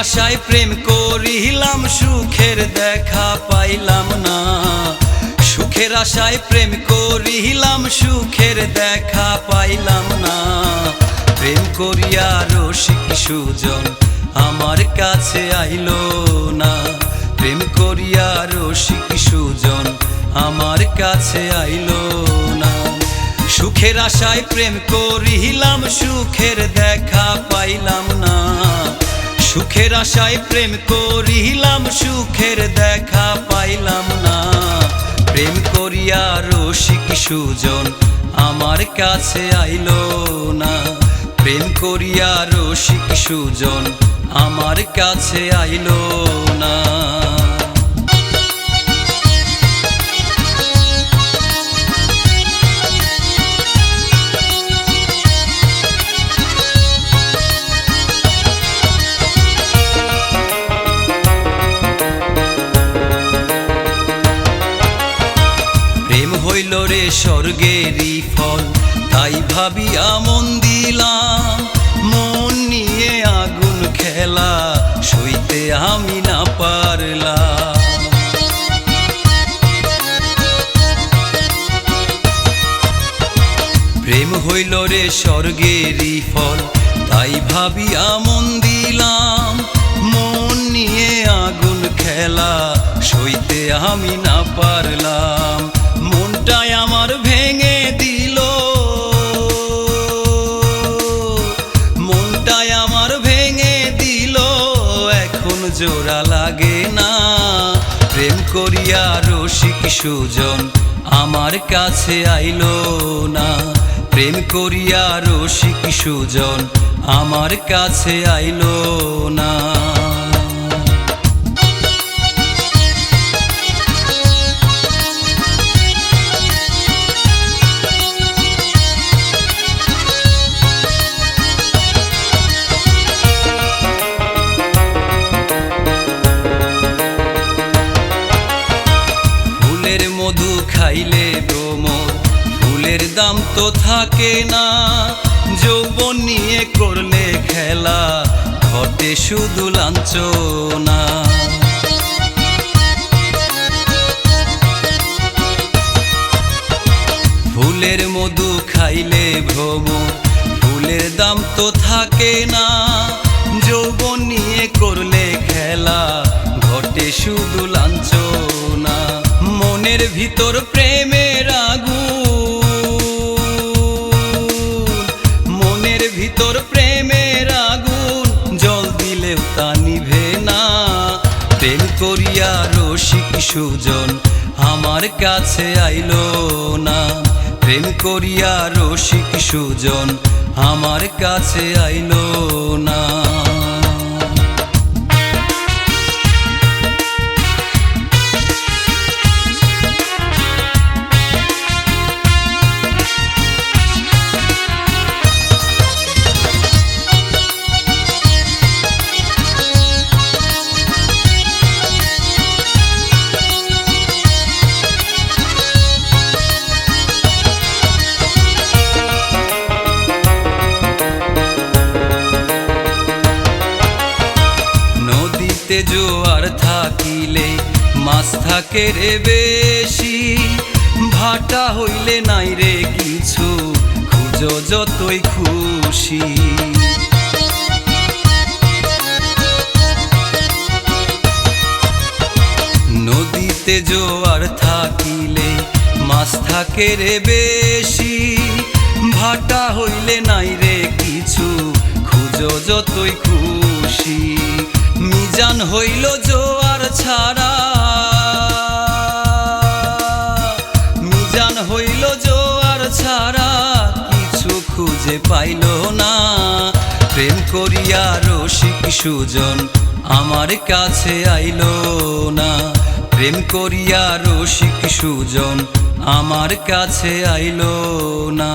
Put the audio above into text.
আশায় প্রেম করিলাম, সুখের দেখা পাইলাম না। সুখের আশায় প্রেম করিলাম, সুখের দেখা পাইলাম না। প্রেম করিয়া রসিক সুজন আমার কাছে আইলো না। প্রেম করিয়া রসিক সুজন আমার কাছে আইলো না। সুখের আশায় প্রেম করিলাম, সুখের দেখা পাইলাম না। সুখের আশায় প্রেম করিলাম, সুখের দেখা পাইলাম না। প্রেম করিয়া রসিক সুজন আমার কাছে আইলো না। প্রেম করিয়া রসিক সুজন আমার কাছে আইলো না। প্রেম হইল রে স্বর্গেরই ফল, তাই ভাবিয়া মন দিলাম। মন নিয়ে আগুন খেলা সইতে আমি না পারলাম। প্রেম হইল রে স্বর্গেরই ফল, তাই ভাবিয়া মন দিলাম। মন নিয়ে আগুন খেলা সইতে আমি না পারলাম। মনটাই আমার ভেঙে দিল, মনটাই আমার ভেঙে দিল, এখন জোড়া লাগে না। প্রেম করিয়া রসিক সুজন আমার কাছে আইলো না। প্রেম করিয়া রসিক সুজন আমার কাছে আইলো না। ফুলের মধু খাইলে ভ্রমর, ফুলের দাম তো থাকে না। যৌবন নিয়ে করলে খেলা, ঘটে শুধু লাঞ্ছনা। ফুলের মধু খাইলে ভ্রমর, ফুলের দাম তো থাকে না। যৌবন নিয়ে করলে খেলা, ঘটে শুধু লাঞ্ছনা। মনের ভিতর প্রেমের আগুন, মনের ভিতর প্রেমের আগুন, জল দিলেও তা নিভে না। প্রেম করিয়া রসিক সুজন আমার কাছে আইলো না। প্রেম করিয়া রসিক সুজন আমার কাছে আইলো না। নদীতে জোয়ার থাকিলে মাছ থাকে রে বেশি। ভাটা হইলে নাই রে কিছু, খুঁজো যতই খুশি। নদীতে জোয়ার থাকিলে মাছ থাকে রে বেশি। ভাটা হইলে নাই রে কিছু, খুঁজো যতই খুশি। মিজান হইল জোয়ার ছাড়া, মিজান হইল জোয়ার ছাড়া, কিছু খুঁজে পাইল না। প্রেম করিয়া রসিক সুজন আমার কাছে আইলো না। প্রেম করিয়া রসিক সুজন আমার কাছে আইলো না।